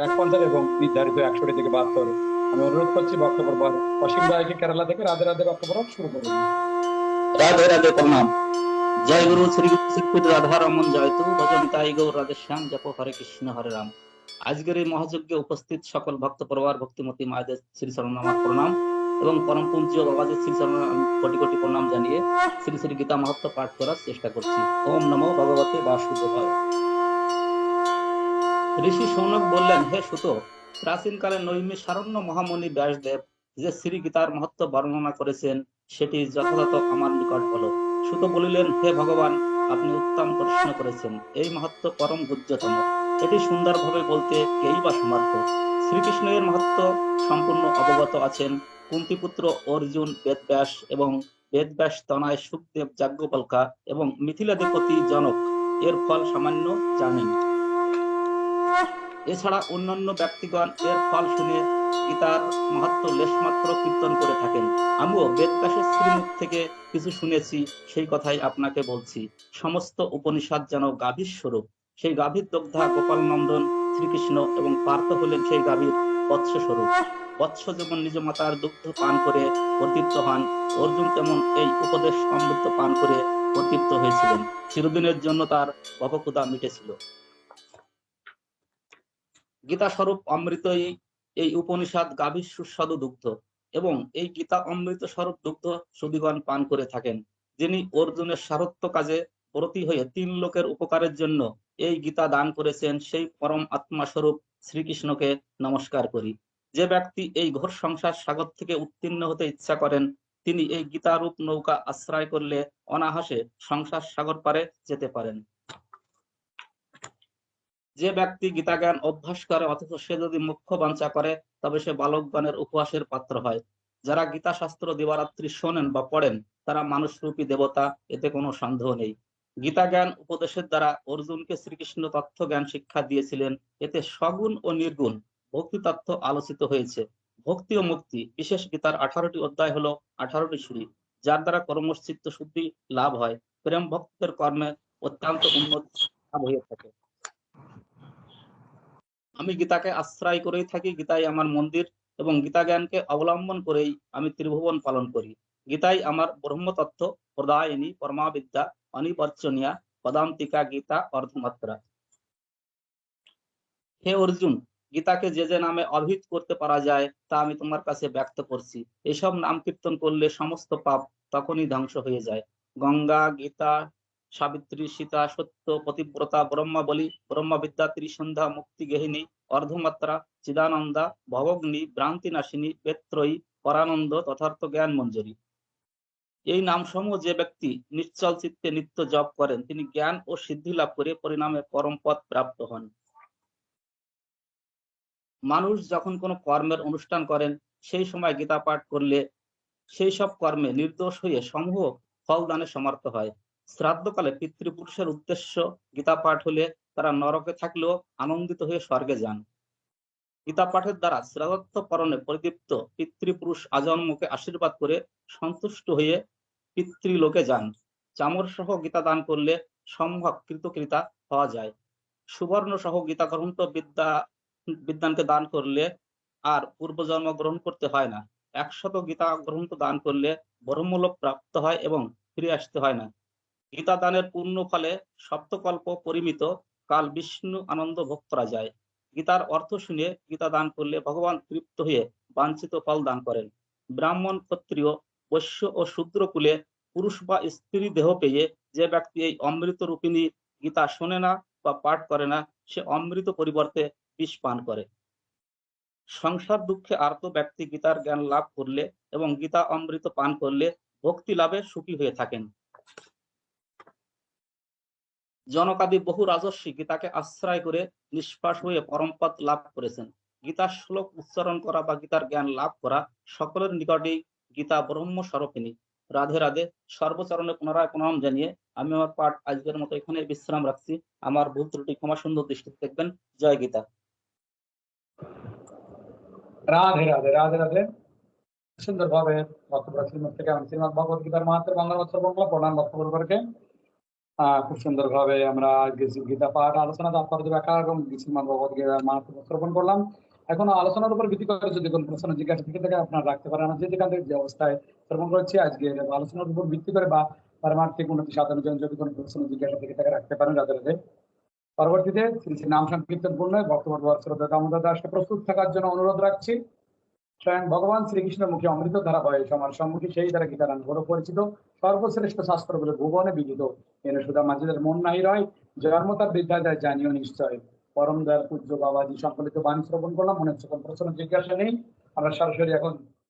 এক এবং নির্ধারিত 100টি থেকে 72। আমি অনুরোধ করছি বক্তব্য অসীম রায়কে কেরালা থেকে রাধে রাধে বক্তব্য শুরু করুন। রাধে রাধে প্রণাম। জয় গুরু শ্রী গুরু শ্রী রাধা রমন জয়তু ভজন তাই গৌর রাধে শ্যাম জপ হরে কৃষ্ণ হরে রাম। আজকের এই মহাযজ্ঞে উপস্থিত সকল ভক্ত পরিবার ভক্তিমতী মায়েদের শ্রী চরণ আমার প্রণাম এবং পরম পূজ্য বাবাজির শ্রী চরণ আমি কোটি কোটি প্রণাম জানিয়ে শ্রী শ্রী গীতা মাহাত্ম্য পাঠ করার চেষ্টা করছি। ওম নমো ভগবতে বাসুদেবায়। ঋষি শৌনক বললেন, হে সুত, প্রাচীনকালে নৈমিষারণ্য মহামুনি ব্যাসদেব যে শ্রী গীতার মাহাত্ম্য বর্ণনা করেছেন সেটি যথাযথ আমার নিকট বলো। সুত বলিলেন, হে ভগবান, আপনি উত্তম প্রশ্ন করেছেন। এই মাহাত্ম্য পরম গুহ্যতম, এটি সুন্দরভাবে বলতে কেই বা সমর্থ। শ্রীকৃষ্ণের মাহাত্ম্য সম্পূর্ণ অবগত আছেন কুন্তিপুত্র অর্জুন, বেদব্যাস এবং বেদব্যাস তনয় সুখদেব, যাজ্ঞবল্ক্য এবং মিথিলাধিপতি জনক এর ফল সামান্য জানেন। এছাড়া অন্যান্য ব্যক্তিগণ এর ফল শুনে গীতার মাহাত্ম্য লেশমাত্র কীর্তন করে থাকেন। আমিও বেদব্যাসের শ্রীমুখ থেকে কিছু শুনেছি, সেই কথাই আপনাকে বলছি। সমস্ত উপনিষদ যেন গাভীর স্বরূপ। সেই গাভীর দগ্ধা গোপাল নন্দন শ্রীকৃষ্ণ এবং পার্থ হলেন সেই গাভীর বৎস স্বরূপ। বৎস যেমন নিজ মাতার দুগ্ধ পান করে প্রতৃপ্ত হন, অর্জুন তেমন এই উপদেশ অমৃত পান করে প্রতৃপ্ত হয়েছিলেন। চিরদিনের জন্য তার ভবক্ষুধা মিটেছিল। গীতা স্বরূপ অমৃতই এই উপনিষদ গাভীর সুস্বাদু দুগ্ধ, এবং এই গীতা অমৃত স্বরূপ দুগ্ধ সুধীগণ পান করে থাকেন। যিনি অর্জুনের সারথ্য কাজে ব্রতী হয়ে 3 লোকের উপকারের জন্য এই গীতা দান করেছেন, সেই পরম আত্মা স্বরূপ শ্রীকৃষ্ণকে নমস্কার করি। যে ব্যক্তি এই ঘোর সংসার সাগর থেকে উত্তীর্ণ হতে ইচ্ছা করেন, তিনি এই গীতারূপ নৌকা আশ্রয় করলে অনায়াসে সংসার সাগর পারে যেতে পারেন। যে ব্যক্তি গীতা জ্ঞান অভ্যাস করে অথচ সে যদি মুখ্য বাঞ্ছা করে, তবে সে বালকগণের উপহাসের পাত্র হয়। যারা গীতা শাস্ত্র দিবারাত্রি শোনেন বা পড়েন, তারা মানুষরূপী দেবতা, এতে কোনো সন্দেহ নেই। গীতা জ্ঞান উপদেশের দ্বারা অর্জুনকে শ্রীকৃষ্ণ তথ্য জ্ঞান শিক্ষা দিয়েছিলেন। এতে সগুণ ও নির্গুণ ভক্তি তত্ত্ব আলোচিত হয়েছে। ভক্তি ও মুক্তি বিশেষ গীতার 18টি অধ্যায় হলো 18টি সিঁড়ি, যার দ্বারা কর্মচিত্ত শুদ্ধি লাভ হয়। প্রেম ভক্তের কর্মে অত্যন্ত উন্নতি লাভ হয়ে থাকে। আমি গীতাকে আশ্রয় করেই থাকি, গীতাই আমার মন্দির, এবং গীতা জ্ঞানকে অবলম্বন করেই আমি ত্রিভুবন পালন করি। গীতাই আমার ব্রহ্মতত্ত্ব প্রদায়িনী পরমাবিদ্যা অনিবর্চনীয়া পদান্তিকা গীতা অর্ধমাত্রা। হে অর্জুন, গীতাকে যে যে নামে অভিহিত করতে পারা যায় তা আমি তোমার কাছে ব্যক্ত করছি। এসব নাম কীর্তন করলে সমস্ত পাপ তখনই ধ্বংস হয়ে যায়। গঙ্গা, গীতা, সাবিত্রী, সীতা, সত্য, পতিব্রতা, ব্রহ্মাবলী, ব্রহ্মবিদ্যা, ত্রিসন্ধ্যা, মুক্তি গেহিনী, অর্ধমাত্রা, চিদানন্দা, ভবগ্নি, ভ্রান্তি নাশিনী, বেত্রয়ী, পরানন্দ, তথার্থ জ্ঞান মঞ্জরি। এই নামসমূহ যে ব্যক্তি নিশ্চল চিত্তে নিত্য জপ করেন, তিনি জ্ঞান ও সিদ্ধি লাভ করে পরিণামে পরম পদ প্রাপ্ত হন। মানুষ যখন কোনো কর্মের অনুষ্ঠান করেন, সেই সময় গীতা পাঠ করলে সেই সব কর্মে নির্দোষ হয়ে সমূহ ফল দানে সমর্থ হয়। শ্রাদ্ধকালে পিতৃপুরুষের উদ্দেশ্য গীতা পাঠ হলে তারা নরকে থাকলেও আনন্দিত হয়ে স্বর্গে যান। গীতা পাঠের দ্বারা শ্রাদ্ধ পালনে পরিদীপ্ত পিতৃপুরুষ আজন্মকে আশীর্বাদ করে সন্তুষ্ট হয়ে পিতৃলোকে যান। চামর সহ গীতা দান করলে সম্ভব কৃতকৃতা হওয়া যায়। সুবর্ণ সহ গীতা গ্রন্থ বিদ্যানকে দান করলে আর পূর্বজন্ম গ্রহণ করতে হয় না। 100 গীতা গ্রন্থ দান করলে ব্রহ্মলোক প্রাপ্ত হয় এবং ফিরে আসতে হয় না। গীতা দানের পূর্ণ ফলে সপ্তকল্প পরিমিত কাল বিষ্ণু আনন্দ ভোগ করা যায়। গীতার অর্থ শুনে গীতা দান করলে ভগবান তৃপ্ত হয়ে বাঞ্ছিত ফল দান করেন। ব্রাহ্মণ, ক্ষত্রিয়, বৈশ্য ও শূদ্র কুলে পুরুষ বা স্ত্রী দেহ পেয়ে যে ব্যক্তি এই অমৃত রূপিণী গীতা শোনে না বা পাঠ করে না, সে অমৃত পরিবর্তে বিষ পান করে। সংসার দুঃখে আর্ত ব্যক্তি গীতার জ্ঞান লাভ করলে এবং গীতা অমৃত পান করলে ভক্তি লাভে সুখী হয়ে থাকেন। জনকাদি বহু রাজস্বী গীতাকে আশ্রয় করে নিষ্পাস হয়ে পরমপদ লাভ করেছেন। গীতার শ্লোক উচ্চারণ করা বা গীতার জ্ঞান লাভ করা সকলের নিকটেই গীতা ব্রহ্ম স্বরূপিণী। রাধে রাধে। সর্বচরণে পুনরায় প্রণাম জানিয়ে আমি আমার পাঠ আজকের মতো এখানে বিশ্রাম রাখছি। আমার ভুল ত্রুটি ক্ষমা সুন্দর দৃষ্টিতে দেখবেন। জয় গীতা। রাধে রাধে রাধে রাধে। সুন্দরভাবে বক্তব্য শ্রীমদ থেকে আমি শ্রীমদ ভগবত গীতার মাহাত্ম্য বাংলা বক্তব্য প্রণাম বক্তব্যকে। খুব সুন্দরভাবে আমরা গীতা পাঠ আলোচনা তাৎপর্য ব্যাখ্যা এবং শ্রীমদ্ ভগবদ গীতার মাহাত্ম্য উপস্থাপন করলাম। এখন আলোচনার উপর ভিত্তি করে যদি কোনো প্রশ্ন জিজ্ঞাসা থেকে থাকে আপনারা রাখতে পারেন। আমরা যেখান থেকে যে অবস্থায় শ্রবণ করছি আজকে আলোচনার উপর ভিত্তি করে বা পারমার্থিক উন্নতি সাধনের জন্য যদি কোনো প্রশ্ন জিজ্ঞাসা থেকে থাকে রাখতে পারেন রাধে রাধে। পরবর্তীতে শ্রী শ্রী নাম সংকীর্তন পূর্ণ বক্তব্য শ্রদ্ধা দামোদর দাসকে প্রস্তুত থাকার জন্য অনুরোধ রাখছি। স্বয়ং ভগবান শ্রীকৃষ্ণের মুখে অমৃত ধারা বয়স আমার সম্মুখে সেই দ্বারা গীতারান বড় পরিচিত সর্বশ্রেষ্ঠ শাস্ত্র বলে ভুবনে বিদিত এনে সুধা মাঝিদের মন নাই রয় জন্ম তার বিদ্যা যায় জানিও নিশ্চয়। পরম দয়াল পূজ্য বাবাজি সংকলিত বাণী শ্রবণ করলাম। মনে সকল প্রশ্ন জিজ্ঞাসা নেই, আমরা সরাসরি এখন